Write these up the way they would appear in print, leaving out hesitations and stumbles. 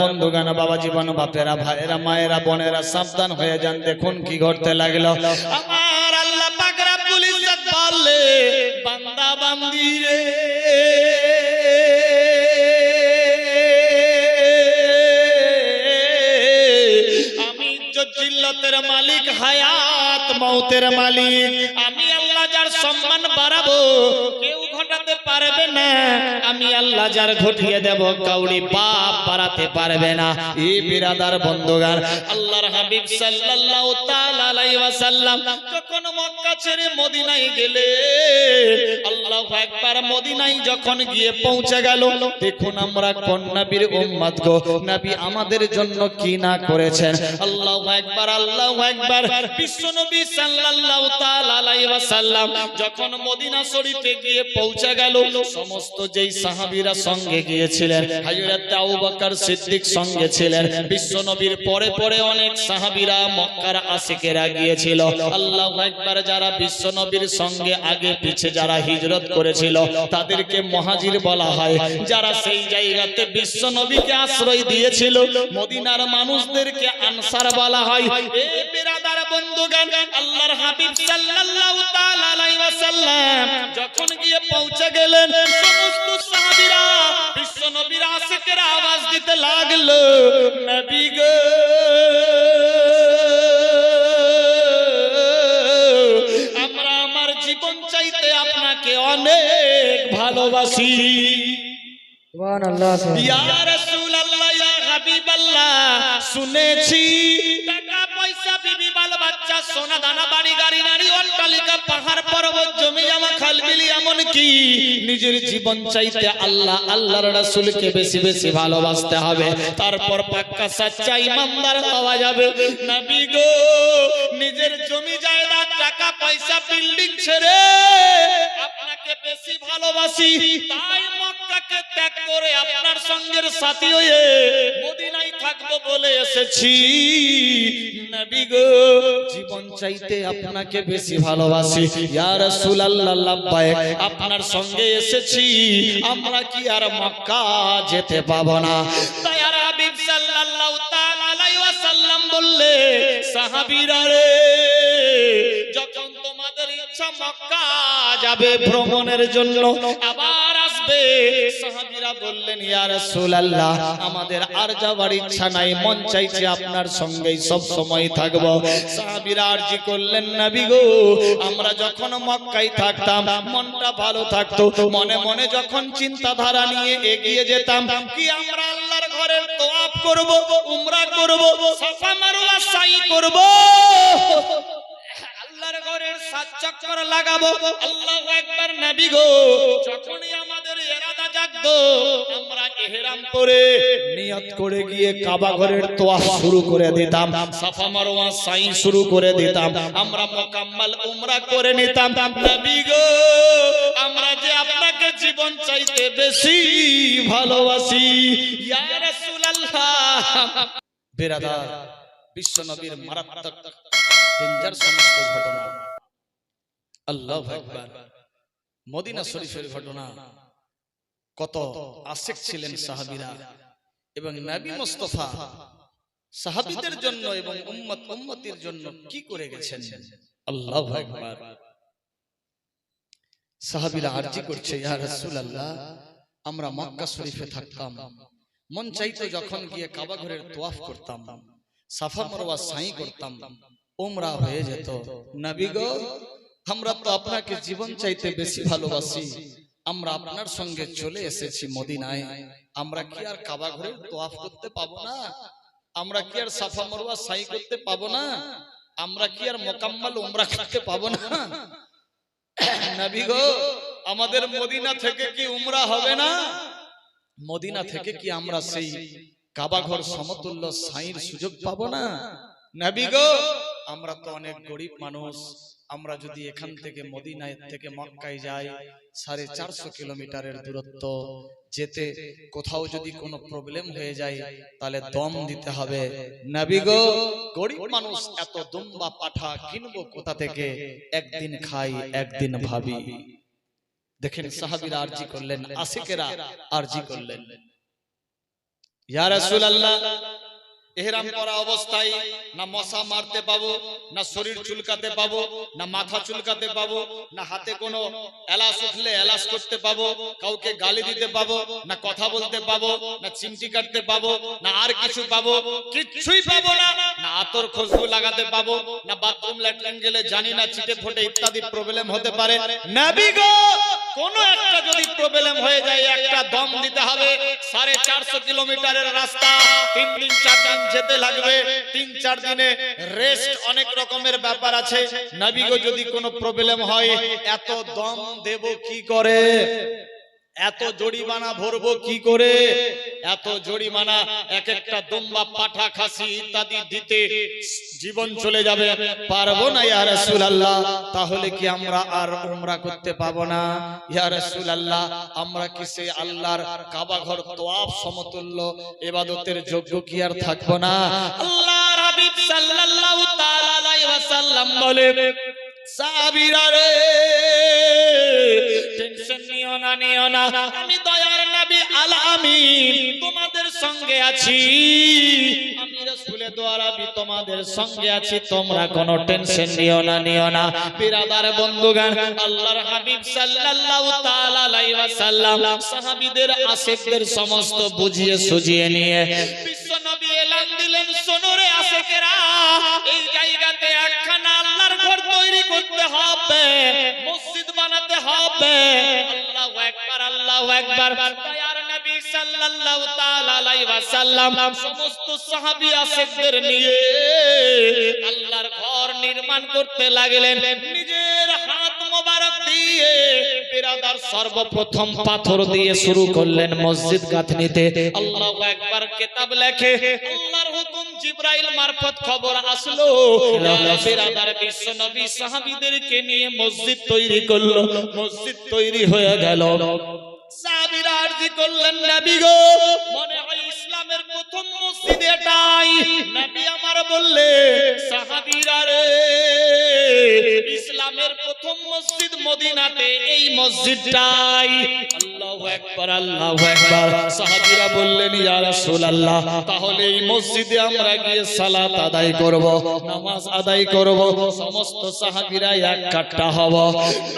বন্ধুগান বাবা জীবন বাপেরা ভাইয়েরা মায়েরা বোনেরা সাবধান হয়ে যান। দেখুন কি ঘটতে লাগলো। আমার আল্লাহ পাক রব্বুল ইজ্জত বললে বান্দা বান্দি রে আমি ইজ্জত জিল্লতের মালিক, হায়াত মউতের মালিক। আমি আল্লাহ যার সম্মান বাড়াবো কেউ ঘটাতে পারবে না। আমি আল্লাহ যার ঘটিয়ে দেব কাউরি বাপ বাড়াতে পারবে না। এই বিরাদার বন্ধুগান, আল্লাহর হাবিব সাল্লাল্লাহু তাআলা আলাইহি ওয়াসাল্লাম যখন মক্কা ছেড়ে মদিনায় গেলে, আল্লাহু আকবার, মদিনায় যখন গিয়ে পৌঁছে গেল, দেখুন আমরা কোন নবীর উম্মত গো, নবী আমাদের জন্য কি না করেছেন। আল্লাহু আকবার, আল্লাহু আকবার। বিশ্ব নবী সাল্লাল্লাহু তাআলা আলাইহি ওয়াসাল্লাম যখন মদিনা শরীফে গিয়ে পৌঁছে গেল, সমস্ত যেই সাহাবীরা সঙ্গে গিয়েছিলেন, হযরত আবু বকর সিদ্দিক সঙ্গে ছিলেন, বিশ্ব নবীর পরে পরে অনেক সাহাবীরা মক্কার আশিকেরা গিয়েছিল। আল্লাহু আকবার। যারা বিশ্ব নবীর সঙ্গে আগে পিছে যারা হিজরত করেছিল তাদেরকে মুহাজির বলা হয়। যারা সেই জায়গাতে বিশ্ব নবীকে আশ্রয় দিয়েছিল মদিনার মানুষদেরকে আনসার বলা হয়। এই বিরাদার বন্ধুগণ, আল্লাহর হাবিব সাল্লাল্লাহু তাআলা আলাইহি ওয়াসাল্লাম যখন গিয়ে পৌঁছে গেলেন, সমস্ত সাহাবীরা বিশ্ব নবীর আশিকেরা আওয়াজ দিতে লাগলো, নবী গো, আমরা আমার জীবন চাইতে আপনাকে অনেক ভালোবাসি। সুবহানাল্লাহ। ইয়া রাসূলুল্লাহ, ইয়া হাবিবাল্লাহ, শুনেছি টাকা পয়সা বিবি বাল বাচ্চা সোনা দানা বাড়ি গাড়ি নারী অট্টালিকা পাহাড় পর্বত জমি জমা খালবিল এমন কি নিজের জীবন চাইতে আল্লাহ আল্লাহর রাসূলকে বেশি বেশি ভালোবাসতে হবে, তারপর পাক্কা সচ্চা ইমানদার হওয়া যাবে। নবী গো, নিজের জমি জায়গা টাকা পয়সা বিল্ডিং ছেড়ে আপনাকে বেশি ভালোবাসি, তাই মক্কাকে ত্যাগ করে আপনার সঙ্গের সাথী হয়ে মদিনায় থাকবো বলে এসেছি। নবী গো, জীবন চাইতে আপনাকে বেশি ভালোবাসি। ইয়া রাসূলুল্লাহ, লাব্বাইক, আপনার সঙ্গে এসেছি, আমরা কি আর মক্কা যেতে পাবো না? দয়ার হাবিব সাল্লাল্লাহু তাআলা আলাইহি ওয়াসাল্লাম বললে, সাহাবীরা রে, যখন তোমাদের ইচ্ছা মক্কা যাবে ভ্রমণের জন্য, আবার আসবে, সাহাবীরা বললেন, ইয়া রাসূলুল্লাহ, আমাদের আর যাবার ইচ্ছা নাই, মন চাইছে আপনার সঙ্গেই সব সময় থাকব। সাহাবীরা আরজি করলেন, নবী গো, আমরা যখন মক্কায় থাকতাম মনটা ভালো থাকতো, মনে মনে যখন চিন্তাধারা নিয়ে এগিয়ে যেতাম কি আমরা আল্লাহর ঘরের তওয়াফ করব, উমরা করব, সাফা মারওয়া সাই করব, আল্লাহর ঘরের 7 চক্কর লাগাবো। আল্লাহু আকবার। নবী গো, যখনই আমাদের ইরাদা জাগতো আমরা ইহরাম পরে নিয়ত করে গিয়ে কাবা ঘরের তওয়াফ শুরু করে দিতাম, সাফা মারওয়া সাই শুরু করে দিতাম, আমরা মুকাম্মাল উমরা করে নিতাম। নবী গো, আমরা যে আপনাকে জীবন চাইতে বেশি ভালোবাসি। ইয়া রাসূলুল্লাহ। বিরাদার, বিশ্ব নবীর মারাত্মক ডেঞ্জার সমস্ত ঘটনা, আল্লাহু আকবার, মদিনা শরীফের ঘটনা। কত আশিক ছিলেন সাহাবীরা, এবং নবী মুস্তাফা সাহাবীদের জন্য এবং উম্মতের জন্য কি করে গেছেন, আল্লাহু আকবার। সাহাবীরা আরজি করছে, ইয়া রাসূলুল্লাহ, আমরা মক্কা শরীফে থাকতাম, মন চাইতো যখন গিয়ে কাবা ঘরের তওয়াফ করতাম, সাফা মারওয়া সাই করতাম, উমরা হয়ে যেত। নবী গো, আমরা তো আপনাকে জীবন চাইতে বেশি ভালোবাসি, আমরা আপনার সঙ্গে চলে এসেছি মদিনায়, আমরা কি আর কাবা ঘরের তওয়াফ করতে পাবো না? আমরা কি আর সাফা মারওয়া সাই করতে পাবো না? আমরা কি আর মুকাম্মাল উমরা করতে পাবো না? নবী গো, আমাদের মদিনা থেকে কি উমরা হবে না? মদিনা থেকে কি আমরা সেই কাবা ঘর সমতুল্য সাইর সুযোগ পাবো না? নবী গো, আমরা তো অনেক গরিব মানুষ, আমরা যদি এখান থেকে মদিনায় থেকে মক্কায় যাই 450 কিলোমিটারের দূরত্ব, যেতে কোথাও যদি কোনো প্রবলেম হয়ে যায় তাহলে দম দিতে হবে। নবী গো, গরিব মানুষ এত দুম্বা পাঠা কিনবো কোথা থেকে? একদিন খাই একদিন ভাবি। দেখেন সাহাবীরা আরজি করলেন, আশিকেরা আরজি করলেন, ইয়া রাসূলুল্লাহ, এহরাম করা অবস্থায় না মশা মারতে পাবো, না শরীর চুলকাতে পাবো, না মাথা চুলকাতে পাবো, না হাতে কোনো এলাচ উঠলে এলাচ করতে পাবো, কাউকে গালি দিতে পাবো, না কথা বলতে পাবো, না চিমটি কাটতে পাবো, না আর কিছু পাবো? কিচ্ছুই পাবো না। না আতর খুশবু লাগাতে পাবো, না বাথরুম ল্যাট্রিন গেলে জানি না চিটে ফোটে ইত্যাদি প্রবলেম হতে পারে। নবী গো, কোনো একটা যদি প্রবলেম হয়ে যায়, একটা দম দিতে হবে। 450 কিলোমিটারের রাস্তা, 3 দিন 4 দিন যেতে লাগবে। 3-4 দিনে রেস্ট, অনেক রকমের ব্যাপার আছে। নবী গো, যদি কোনো প্রবলেম হয়, এত দম দেব কি করে? এত জরিমানা ভরবো কি করে? এত জরিমানা, এক একটা দুম্বা, পাঠা, খাসি ইত্যাদি দিতে জীবন চলে যাবে, পারবো না ইয়া রাসূলুল্লাহ। তাহলে কি আমরা আর উমরা করতে পাবো না? ইয়া রাসূলুল্লাহ, আমরা কি সেই আল্লাহর কাবা ঘর তওয়াফ সমতুল্য ইবাদতের যোগ্য কি আর থাকবো না? আল্লাহর হাবিব সাল্লাল্লাহু তাআলা আলাইহি ওয়াসাল্লাম বলে, সাহাবীরা রে, টেনশন নিও না, নিও না, আমি দয়ার নবী আল আমিন তোমাদের সঙ্গে আছি। আমি রাসূলে দোয়ার আবি তোমাদের সঙ্গে আছি, তোমরা কোনো টেনশন নিও না, নিও না। বিরাদার বন্ধুগণ, আল্লাহর হাবিব সাল্লাল্লাহু তাআলা আলাইহি ওয়াসাল্লাম সাহাবীদের আশিকদের সমস্ত বুঝিয়ে সুজিয়ে নিয়ে বিশ্ব নবী এলান দিলেন, শোনো রে আশিকেরা, এই জায়গাতে একখানা আল্লাহর ঘর তৈরি করতে হবে, মসজিদ বানাতে হবে। আল্লাহু আকবার, আল্লাহু আকবার। দয়ার নবী সাল্লাল্লাহু তাআলা আলাইহি ওয়াসাল্লাম সমস্ত সাহাবী আশিকদের নিয়ে আল্লাহর ঘর নির্মাণ করতে লাগলেন। নিজের হাত মোবারক দিয়ে বিরাদার সর্বপ্রথম পাথর দিয়ে শুরু করলেন মসজিদ গাঁথনিতে। আল্লাহু আকবার। কিতাব লেখে, আল্লাহর হুকুম জিবরাইল মারফত খবর আসলো, বিরাদার বিশ্ব নবী সাহাবীদেরকে নিয়ে মসজিদ তৈরি করলো। মসজিদ তৈরি হয়ে গেল। সাহাবীরা আরজি করলেন, নবী গো, মনে হয় ইসলামের প্রথম মসজিদ এটাই। নবী আমার বললে, সাহাবীরা রে, ইসলামের প্রথম মসজিদ মদিনাতে এই মসজিদটাই। আল্লাহু আকবার, আল্লাহু আকবার। সাহাবীরা বললেন, ইয়া রাসূলুল্লাহ, তাহলে এই মসজিদে আমরা গিয়ে সালাত আদায় করব, নামাজ আদায় করব। সমস্ত সাহাবীরা এক কাট্টা হব।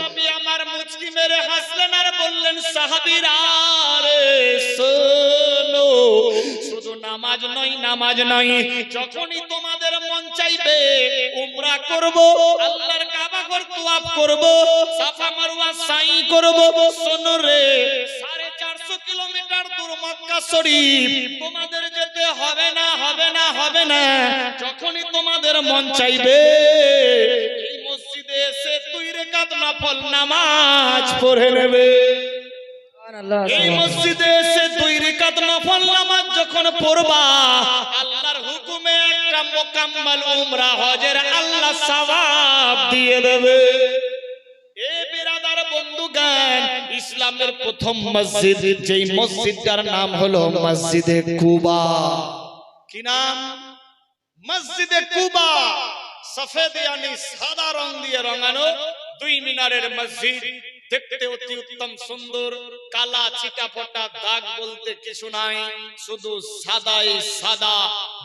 নবী আমার মুচকি মেরে হাসলেন আর বললেন, সাহাবীরা রে, শোনো, শুধু নামাজ নয়, নামাজ নয়, যখনই তোমাদের মন চাইবে উমরা করব, আল্লাহর কাবা ঘর তওয়াফ করব, সাফা মারওয়া সাই করব। শোনো রে, 450 কিলোমিটার দূর মক্কা শরীফ তোমাদের যেতে হবে না, হবে না, হবে না। যখনই তোমাদের মন চাইবে এই মসজিদে এসে 2 রাকাত নফল নামাজ পড়ে নেবে। এই মসজিদে এসে 2 রাকাত নফল নামাজ যখন পড়বা, আল্লাহর হুকুমে একটা মুকাম্মাল উমরা হজের আল্লাহ সওয়াব দিয়ে দেবে। এ বিরাদার বন্ধুগণ, ইসলামের প্রথম মসজিদ, যেই মসজিদটার নাম হলো মসজিদে কুবা। কি নাম? মসজিদে কুবা। সফেদ यानी সাদা রং দিয়ে রঙানো 2 মিনারের মসজিদ, দেখতে অতি উত্তম সুন্দর। কালা চিটা ফোটা দাগ বলতে কিছু নাই, শুধু সাদাই সাদা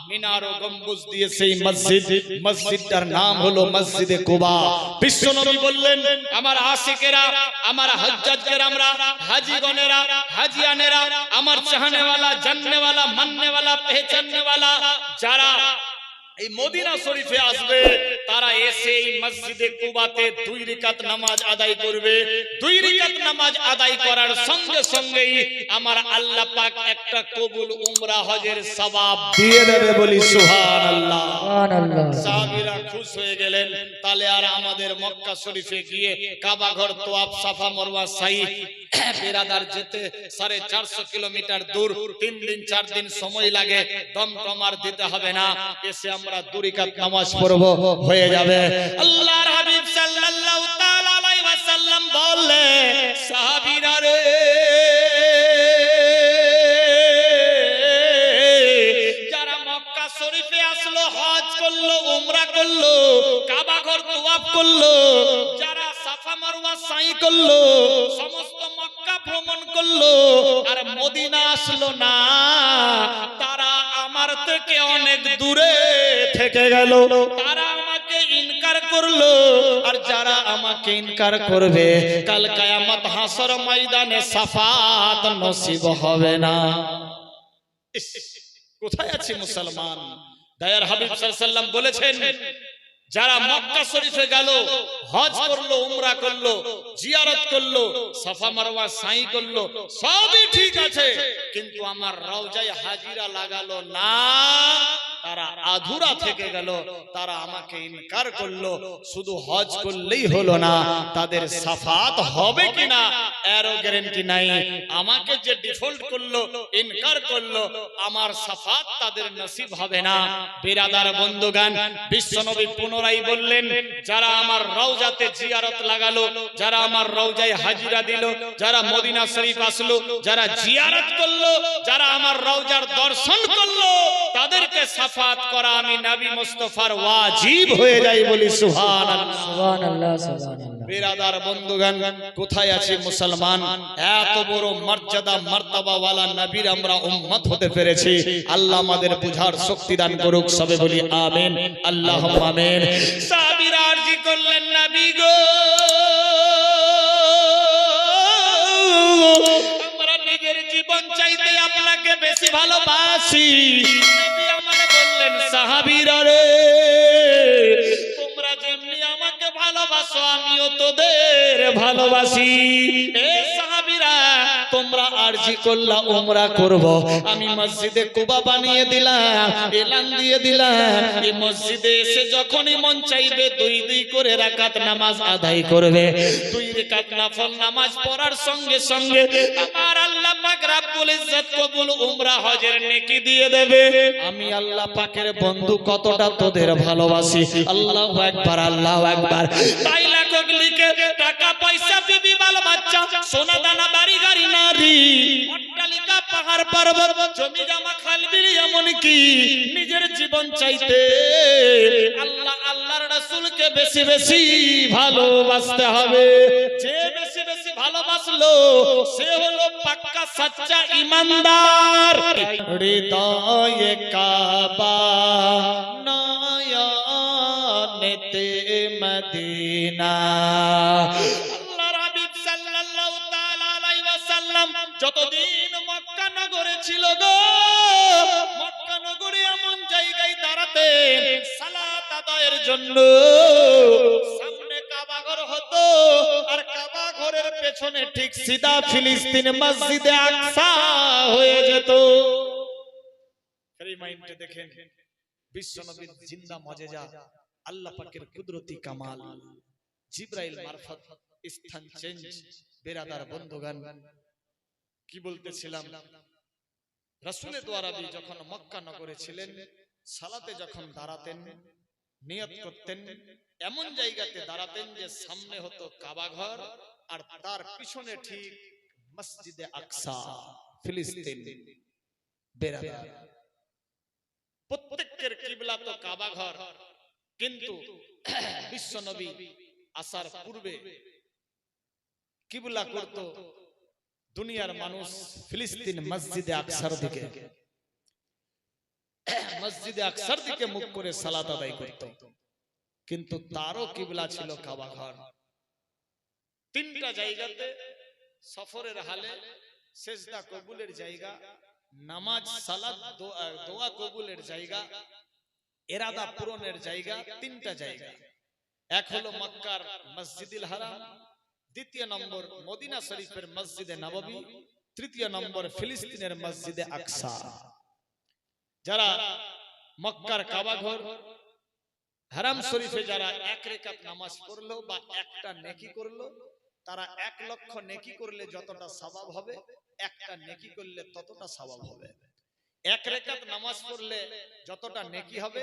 মিনার ও গম্বুজ দিয়ে সেই মসজিদ। মসজিদটার নাম হলো মসজিদে কুবা। বিশ্বনবী বললেন, আমার আশিকেরা, আমার হজ্জাজেরা, আমরা হাজীগণেরা, হাজিয়ানেরা, আমার চাহনেওয়ালা, জাননেওয়ালা, মাননেওয়ালা, পেহচাননেওয়ালা যারা এই মদিনা শরীফে আসবে, তারা এসে এই মসজিদে কুবাতে 2 রাকাত নামাজ আদায় করবে। 2 রাকাত নামাজ আদায় করার সঙ্গে সঙ্গেই আমার আল্লাহ পাক একটা কবুল উমরা হজের সওয়াব দিয়ে দেবে। বলি সুবহানাল্লাহ, সুবহানাল্লাহ। সাহাবীরা খুশ হয়ে গেলেন। তাহলে আর আমাদের মক্কা শরীফে গিয়ে কাবা ঘর তওয়াফ, সাফা মারওয়া সাই বিরাদার যেতে 450 কিলোমিটার দূর, 3 দিন 4 দিন সময় লাগে, দমটমার দিতে হবে না। এসে আমরা 2 রাকাত নামাজ পড়ব, হয়ে যাবে। আল্লাহর হাবিব সাল্লাল্লাহু তাআলা আলাইহি ওয়াসাল্লাম বললেন, সাহাবীরা রে, যারা মক্কা শরীফে আসলো, হজ করলো, উমরা করলো, কাবা ঘর তওয়াফ করলো, যারা সাফা মারওয়া সাই করলো, সমস্ত মক্কা ভ্রমণ করলো, আর আর মদিনা আসলো না, তারা আমার থেকে অনেক দূরে থেকে গেল। তারা আমাকে ইনকার করলো, আর যারা আমাকে ইনকার করবে কাল কিয়ামত হাসর ময়দানে শাফাত নসিব হবে না। ইস, কোথায় আছে মুসলমান? দয়ার হাবিব সাল্লাল্লাহু আলাইহি ওয়াসাল্লাম বলেছেন, যারা মক্কা শরীফে গেল, হজ করলো, উমরা করলো, জিয়ারত করলো, সাফা মারওয়া সাই করলো, সবই ঠিক আছে, কিন্তু আমার রওজায় হাজিরা লাগালো না, তারা আধুরা থেকে গেল। তারা আমাকে ইনকার করলো, শুধু হজ করলেই হলো না, তাদের শাফাত হবে কিনা এরও গ্যারান্টি নাই। আমাকে যে ডিফল্ট করলো, ইনকার করলো, আমার শাফাত তাদের নসিব হবে না। বিরাদার বন্ধুগণ, বিশ্বনবী পুনরায় বললেন, যারা আমার রওজাতে জিয়ারত লাগালো, যারা আমার রওজায় হাজিরা দিল, যারা মদিনা শরীফ আসলো, যারা জিয়ারত করলো, যারা আমার রওজার দর্শন করলো, তাদেরকে শাফাত করা আমি নবী মুস্তাফার ওয়াজিব হয়ে যায়। বলি সুবহানাল্লাহ। সুবহানাল্লাহ, সুবহানাল্লাহ। বিরাদার বন্ধুগণ, কোথায় আছে মুসলমান? এত বড় মর্যাদা মার্তবা ওয়ালা নবীর আমরা উম্মত হতে পেরেছি। আল্লাহ আমাদের বুঝার শক্তি দান করুক, সবে বলি আমিন, আল্লাহুম্মা আমিন। সাহাবীরা আরজি করলেন, নবী গো, আমরা নিজের জীবন চাইতে আপনাকে বেশি ভালোবাসি। নবী আমার বললেন, সাহাবীরা রে, তোমরা যেমনি আমাকে ভালোবাসো আমিও তোদের ভালোবাসি। এ সাহাবীরা, তোমরা আরজি করলা উমরা করব, আমি মসজিদে কুবা বানিয়ে দিলাম, এলান দিয়ে দিলাম, এই মসজিদে এসে যখনই মন চাইবে দুই দুই করে রাকাত নামাজ আদায় করবে। দুই রাকাত নফল নামাজ পড়ার সঙ্গে সঙ্গে আমার আল্লাহ পাক রব্বুল ইজ্জত কবুল উমরা হজের নেকি দিয়ে দেবে। আমি আল্লাহ পাকের বন্ধু কতটা তোদের ভালোবাসি। আল্লাহু আকবার, আল্লাহু আকবার। তাই লেখক লিখে, টাকা পয়সা বিবি বাল বাচ্চা সোনা দানা বাড়ি গাড়ি নারী অট্টালিকা পাহাড় পর্বত জমি জমা খাল বিল এমনকি নিজের জীবন চাইতে আল্লাহ আল্লাহর রাসূলকে বেশি বেশি ভালোবাসতে হবে। যে বেশি বেশি ভালোবাসলো সে হলো পাক্কা সচ্চা ঈমানদার। হৃদয়ে কাবা নয়নেতে মদিনা। আল্লাহর হাবিব সাল্লাল্লাহু তাআলা আলাইহি ওয়াসাল্লাম যতদিন মক্কা নগরে ছিল গো, মক্কা নগরে এমন জায়গায় দাঁড়াতেন সালাত আদায়ের জন্য। সামনে কাবা ঘর হতো, আর কাবা ঘরের পেছনে ঠিক সিধা ফিলিস্তিন মসজিদে আকসা হয়ে যেত। মাইন্ডে দেখেন বিশ্বনবীর জিন্দা মুজিজা, আল্লাহ পাকের কুদরতি কামাল, জিবরাইল মারফত স্থান চেঞ্জ। বেরাদার বন্ধুগণ, কি বলতেছিলাম, রাসূলের দোয়ারাবি যখন মক্কা নগরে ছিলেন, সালাতে যখন দাঁড়াতেন, নিয়ত করতেন, এমন জায়গাতে দাঁড়াতেন যে সামনে হতো কাবা ঘর, আর তার পিছনে ঠিক মসজিদে আকসা ফিলিস্তিন। বেরাদার, প্রত্যেকের কিবলা তো কাবা ঘর, কিন্তু বিশ্বনবী আসার পূর্বে কিবলা করত দুনিয়ার মানুষ ফিলিস্তিন মসজিদে আকসার দিকে, মসজিদে আকসার দিকে মুখ করে সালাত আদায় করত, কিন্তু তারও কিবলা ছিল কাবা ঘর। তিনটা জায়গাতে সফরের হালে সেজদা কবুলের জায়গা, নামাজ সালাত দোয়া কবুলের জায়গা, ইরাদা পূরণের জায়গা, তিনটা জায়গা। এক হলো মক্কার মসজিদুল হারাম, দ্বিতীয় নম্বর মদিনা শরীফের মসজিদে নববী, তৃতীয় নম্বর ফিলিস্তিনের মসজিদে আকসা। যারা মক্কার কাবা ঘর হারাম শরীফে যারা এক রাকাত নামাজ পড়লো বা একটা নেকি করলো, তারা 1 লক্ষ নেকি করলে যতটা সওয়াব হবে, একটা নেকি করলে ততটা সওয়াব হবে। 1 রাকাত নামাজ পড়লে যতটা নেকি হবে,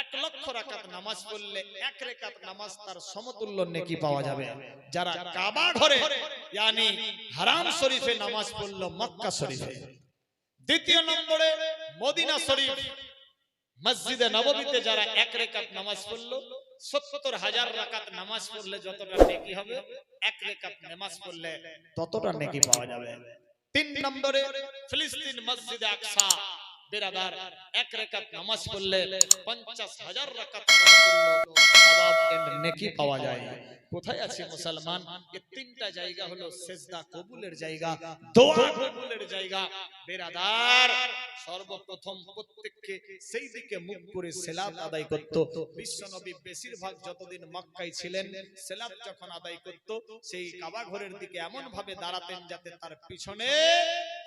1 লক্ষ রাকাত নামাজ পড়লে 1 রাকাত নামাজ তার সমতুল্য নেকি পাওয়া যাবে। যারা কাবা ঘরে ইয়ানি হারাম শরীফে নামাজ পড়লো মক্কা শরীফে। দ্বিতীয় নম্বরে মদিনা শরীফ মসজিদে নববীতে যারা 1 রাকাত নামাজ পড়লো, ৭০,০০০ রাকাত নামাজ পড়লে যতটা নেকি হবে, 1 রাকাত নামাজ পড়লে ততটা নেকি পাওয়া যাবে। তিন নম্বরে ফিলিস্তিন মসজিদে আকসা বেরাদার এক রাকাত নামাজ পড়লে 50,000 রাকাত সওয়াব এন্ড নেকি পাওয়া যায়। কোথায় আছে মুসলমান? এই তিনটা জায়গা হলো সিজদা কবুলের জায়গা, দোয়া কবুলের জায়গা। বেরাদার সর্বপ্রথম প্রত্যেককে সেই দিকে মুখ করে সালাত আদায় করত। বিশ্বনবী বেশিরভাগ যতদিন মক্কায় ছিলেন সালাত যখন আদায় করত সেই কাবা ঘরের দিকে এমন ভাবে দাঁড়াতেন যাতে তার পিছনে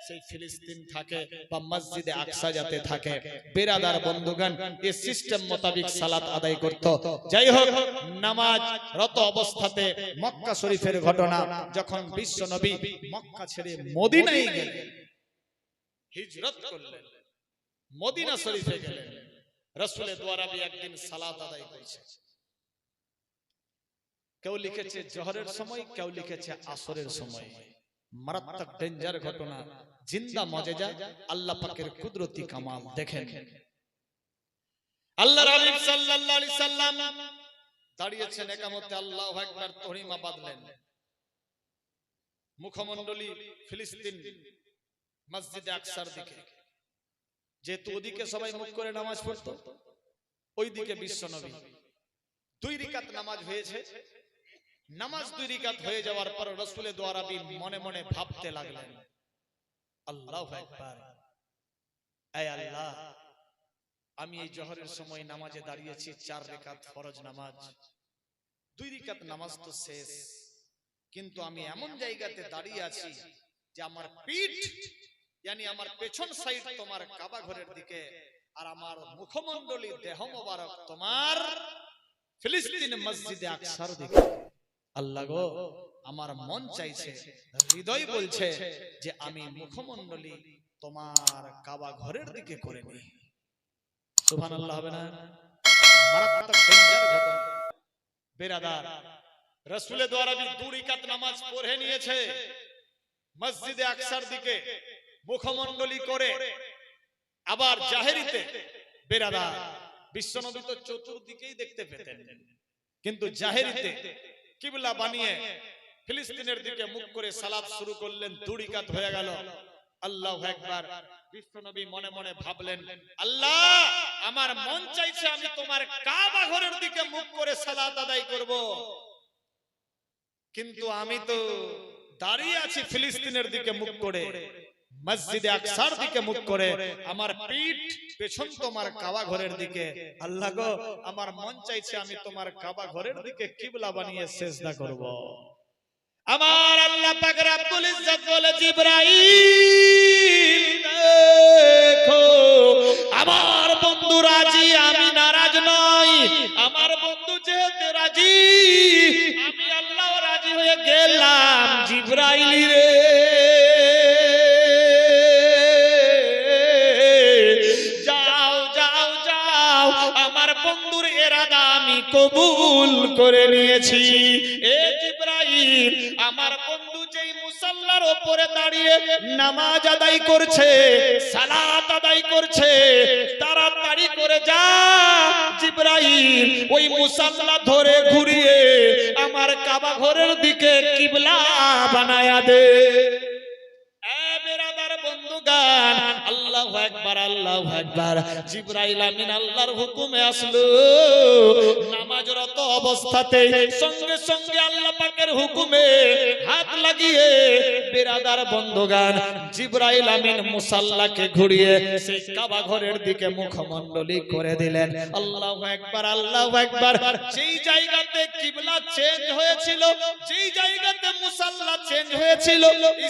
সেই ফিলিস্তিন থাকে বা মসজিদে আকসা যাতে থাকে। বেরাদার বন্ধুগণ এই সিস্টেম মোতাবেক সালাত আদায় করত। যাই হোক, নামাজ রত অবস্থাতে মক্কা শরীফের ঘটনা, যখন বিশ্বনবী মক্কা ছেড়ে মদিনায় গেলেন, হিজরত করলেন, মদিনা শরীফে গেলেন, রাসূলের দ্বারাবি একদিন সালাত আদায় করেছে। কেউ লিখেছে জোহরের সময়, কেউ লিখেছে আসরের সময়। মারাত্মক ডেঞ্জার ঘটনা, জিন্দা মজেজা, আল্লাহ পাকের কুদরতি কামাল দেখেন। আল্লাহর হাবিব সাল্লাল্লাহু আলাইহি সাল্লাম দাঁড়িয়েছেন একামতে, আল্লাহু আকবার তহরিমা বাঁধলেন। মুখমণ্ডলী ফিলিস্তিন মসজিদে আকসার দিকে, যেহেতু ওদিকে সবাই মুখ করে নামাজ পড়তো, ওইদিকে বিশ্বনবী। 2 রাকাত নামাজ হয়েছে। নামাজ 2 রাকাত হয়ে যাওয়ার পর রাসূলের দ্বারাবি মনে মনে ভাবতে লাগলেন, আল্লাহু আকবার, আয় আল্লাহ, আমি এই জোহরের সময় নামাজে দাঁড়িয়েছি, 4 রাকাত ফরজ নামাজ, 2 রাকাত নামাজ তো শেষ, কিন্তু আমি এমন জায়গাতে দাঁড়িয়ে আছি যে আমার পিঠ यानी আমার পেছন সাইড তোমার কাবা ঘরের দিকে, আর আমার মুখমণ্ডলী দেহ মোবারক তোমার ফিলিস্তিন মসজিদে আকসার দিকে। আল্লাহ গো, আমার মন চাইছে, হৃদয় বলছে যে আমি মুখমণ্ডলী তোমার কাবা ঘরের দিকে করে নিই। সুবহানাল্লাহ হবে না? মারাত্মক ডেঞ্জার ঘটনা। বেরাদার রাসূলের দ্বারাবি 2 রাকাত নামাজ পড়ে নিয়েছে, মসজিদে আকসার দিকে মুখমণ্ডলী করে, আবার জাহেরিতে। বেরাদার বিশ্বনবী তো চতুর্দিকেই দেখতে পেতেন, কিন্তু জাহেরিতে কিবলা বানিয়ে ফিলিস্তিনের দিকে মুখ করে সালাত শুরু করলেন। 2 রাকাত হয়ে গেল। আল্লাহু আকবার। বিশ্বনবী মনে মনে ভাবলেন, আল্লাহ, আমার মন চাইছে আমি তোমার কাবা ঘরের দিকে মুখ করে সালাত আদায় করব, কিন্তু আমি তো দাঁড়িয়ে আছি ফিলিস্তিনের দিকে মুখ করে, মসজিদে আকসার দিকে মুখ করে, আমার পিঠ পেছন তোমার কাবা ঘরের দিকে। আল্লাহ গো, আমার মন চাইছে আমি তোমার কাবা ঘরের দিকে কিবলা বানিয়ে সিজদা করব। আমার আল্লাহ পাক রব্বুল ইজ্জত বলে, জিবরাইল দেখো, আমার বন্ধু রাজি, আমি নারাজ নই। আমার বন্ধু যেহেতু রাজি, আমি আল্লাহ রাজি হয়ে গেলাম। জিবরাইল রে, যাও যাও যাও, আমার বন্ধুর ইরাদা আমি কবুল করে নিয়েছি। এ জিবরাইল, আমার বন্ধু যেই মুসাল্লার উপরে দাঁড়িয়ে নামাজ আদায় করছে, সালাত আদায় করছে, তাড়াতাড়ি করে যা জিবরাইল, ওই মুসাল্লা ধরে ঘুরিয়ে আমার কাবা ঘরের দিকে কিবলা বানায়া দে। বন্ধুগান, আল্লাহু আকবার, আল্লাহু আকবার। জিবরাইল আমিন আল্লাহর হুকুমে আসলো। নামাজরত অবস্থাতে সঙ্গে সঙ্গে আল্লাহ পাকের হুকুমে হাত লাগিয়ে বিরাদার বন্ধুগান, জিবরাইল আমিন মুসাল্লাকে ঘুরিয়ে সেই কাবা ঘরের দিকে মুখমণ্ডলী করে দিলেন। আল্লাহু আকবার, আল্লাহু আকবার। যেই জায়গাতে কিবলা চেঞ্জ হয়েছিল, যেই জায়গাতে মুসাল্লা চেঞ্জ হয়েছিল,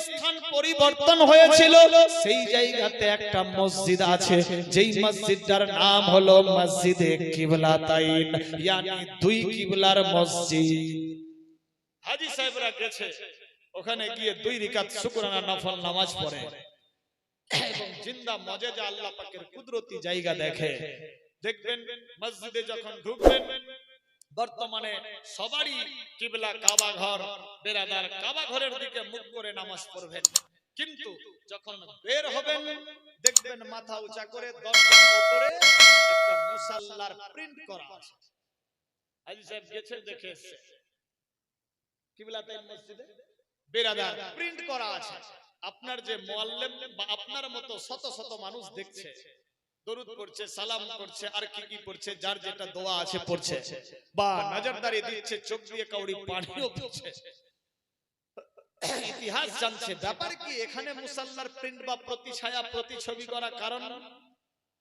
স্থান পরিবর্তন হয়েছিল, সেই জায়গাতে একটা মসজিদ আছে, যেই মসজিদটার নাম হলো মসজিদে কিবলাতাইন, yani 2 কিবলার মসজিদ। হাজী সাহেবরা গেছে, ওখানে গিয়ে 2 রাকাত শুকরানা নফল নামাজ পড়ে এবং জিন্দা মজেজা আল্লাহ পাকের কুদরতি জায়গা দেখে। দেখবেন মসজিদে যখন ঢুকবেন, বর্তমানে সবারই কিবলা কাবা ঘর। বেরাদার কাবা ঘরের দিকে মুখ করে নামাজ পড়বেন, কিন্তু যখন বের হবেন দেখবেন মাথা উঁচা করে দরজার উপরে একটা মুসাল্লার প্রিন্ট করা আছে। হাজী সাহেব গেছেন, দেখে এসেছে কিবলাতাইন মসজিদে, বেরাদার প্রিন্ট করা আছে। আপনার যে মুআল্লিম বা আপনার মতো শত শত মানুষ দেখছে, দরুদ পড়ছে, সালাম করছে, আর কি কি পড়ছে, যার যেটা দোয়া আছে পড়ছে, বা নজরদারি দিচ্ছে, চোখ দিয়ে কাউরি পানিও পড়ছে, ইতিহাস জানছে, ব্যাপার কি এখানে মুসাল্লার প্রিন্ট বা প্রতিছায়া প্রতিছবি করা কারণ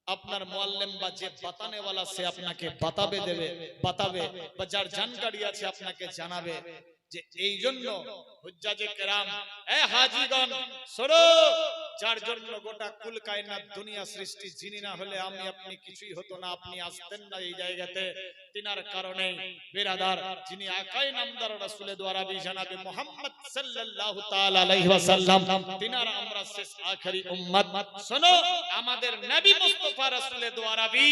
আপনার মুআল্লিম বা যে বাতানেওয়ালা সে আপনাকে বাতাবে বা যার জানকারি আছে আপনাকে জানাবে যে এই জন্য হুজ্জাজে কেরাম, এ হাজীগণ শোনো, যার জন্য গোটা কুল কায়নাত দুনিয়া সৃষ্টি, যিনি না হলে আমি আপনি কিছুই হতো না, আপনি আসতেন না এই জায়গাতে, তিনার কারণে বিরাদার যিনি আকায়ে নামদার রাসূল দ্বারাবি জনাবে মুহাম্মদ সাল্লাল্লাহু তাআলা আলাইহি ওয়াসাল্লাম, তিনার আমরা শেষ আখেরি উম্মত। শোনো, আমাদের নবী মুস্তাফা রাসূল দ্বারাবি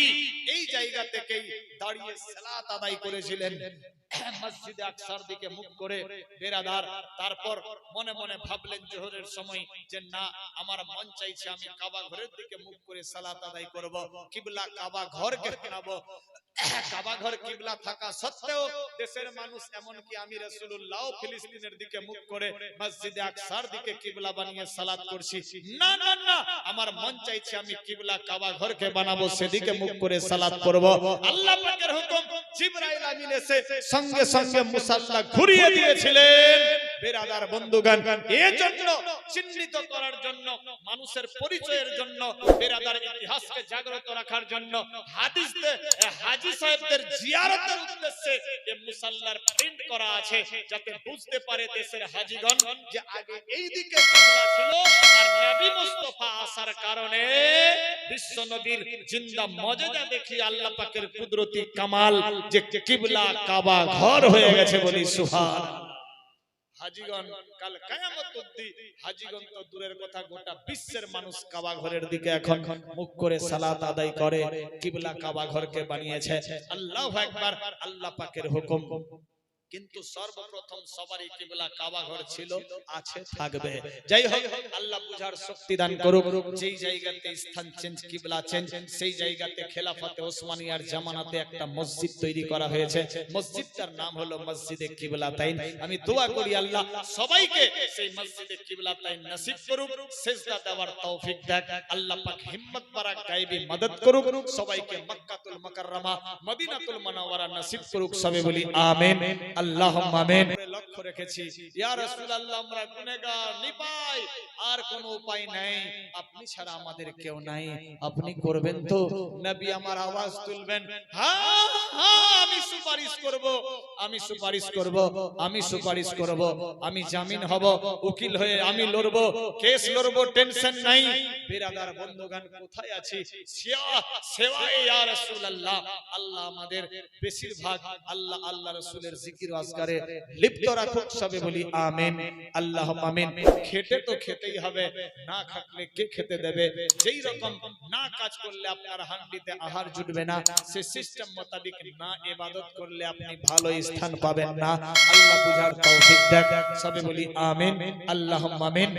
এই জায়গা থেকেই দাঁড়িয়ে সালাত আদায় করেছিলেন মসজিদে আকসার দিকে মুখ করে বেরাদার। তারপর মনে মনে ভাবলেন জোহরের সময় যে না, আমার মন চাইছে আমি কাবা ঘরের দিকে মুখ করে সালাত আদায় করব, কিবলা কাবা ঘরকে বানাবো। কাবা ঘর কিবলা থাকা সত্ত্বেও দেশের মানুষ, এমনকি আমি রাসূলুল্লাহ ফিলিস্তিনের দিকে মুখ করে মসজিদে আকসার দিকে কিবলা বানিয়ে সালাত করছি। না না না, আমার মন চাইছে আমি কিবলা কাবা ঘরকে বানাবো, সেদিকে মুখ করে সালাত করব। আল্লাহ পাকের হুকুম, জিবরাইল আমিন এসে সঙ্গে সঙ্গে মুসাল্লা ঘুরিয়ে দিয়েছিলেন। বেরাদার বন্ধুগণ, এজন্য চিহ্নিত করার জন্য, মানুষের পরিচয়ের জন্য, বেরাদার ইতিহাসকে জাগ্রত রাখার জন্য, হাদিসে হাজী সাহেবদের জিয়ারতের উদ্দেশ্যে এই মুসাল্লার প্রিন্ট করা আছে, যাতে বুঝতে পারে দেশের হাজীগণ যে আগে এই দিকে কিবলা ছিল, আর নবী মুস্তাফা আসার কারণে বিশ্ব নবীর জিন্দা মুজিজা দেখি আল্লাহ পাকের কুদরতি কামাল যে কিবলা কাবা ঘর হয়ে গেছে, বলি সুবহানাল্লাহ। হাজীগণ কাল কিয়ামত অবধি, হাজীগণ তো দূরের কথা, গোটা বিশ্বের মানুষ কাবা ঘরের দিকে এখন মুখ করে সালাত আদায় করে, কিবলা কাবা ঘরকে বানিয়েছে। আল্লাহু আকবার, আল্লাহ পাকের হুকুম। কিন্তু সর্বপ্রথম সবারই কিবলা কাবা ঘর ছিল, আছে, থাকবে। যাই হোক, আল্লাহ বুঝার শক্তি দান করুক। যেই জায়গাতে স্থান চেঞ্জ, কিবলা চেঞ্জ, সেই জায়গাতে খেলাফতে ওসমানিয়ার জামানাতে একটা মসজিদ তৈরি করা হয়েছে। মসজিদটার নাম হলো মসজিদে কিবলাতাইন। আমি দোয়া করি আল্লাহ সবাইকে সেই মসজিদে কিবলাতাইন নসিব করুক, সিজদা দেওয়ার তৌফিক দেখ। আল্লাহ পাক হিম্মত বারাক গায়বী মদদ করুক, সবাইকে মক্কাতুল মুকাররমা মদিনাতুল মুনাওয়ারা নসিব করুক। সবে বলি আমিন, আল্লাহুম্মা আমিন। লক্ষ্য রেখেছি, ইয়া রাসূলুল্লাহ, আমরা গুনাহগার, নিপাই, আর কোনো উপায় নাই, আপনি ছাড়া আমাদের কেউ নাই, আপনি করবেন তো? নবী আমার আওয়াজ তুলবেন, হ্যাঁ হ্যাঁ, আমি সুপারিশ করব, আমি সুপারিশ করব, আমি সুপারিশ করব, আমি জামিন হব, উকিল হয়ে আমি লড়ব, কেস লড়ব, টেনশন নাই। বিরাদার বন্ধুগণ, কোথায় আছি? সেওয়ায়ে ইয়া রাসূলুল্লাহ। আল্লাহ আমাদের বেশিরভাগ আল্লাহ আল্লাহ রাসূলের জিকির ও আজকারে লিপ্ত রাখুক। সবে বলি আমিন, আল্লাহুম্মা আমিন। খেতে তো খেতেই হবে, না খাটলে কে খেতে দেবে? যেই রকম না কাজ করলে আপনার হান্ডিতে আহার জুটবে না, সে সিস্টেম মোতাবেক না ইবাদত করলে আপনি ভালো স্থান পাবেন না। আল্লাহ বুঝার তৌফিক দেন। সবে বলি আমিন, আল্লাহুম্মা আমিন।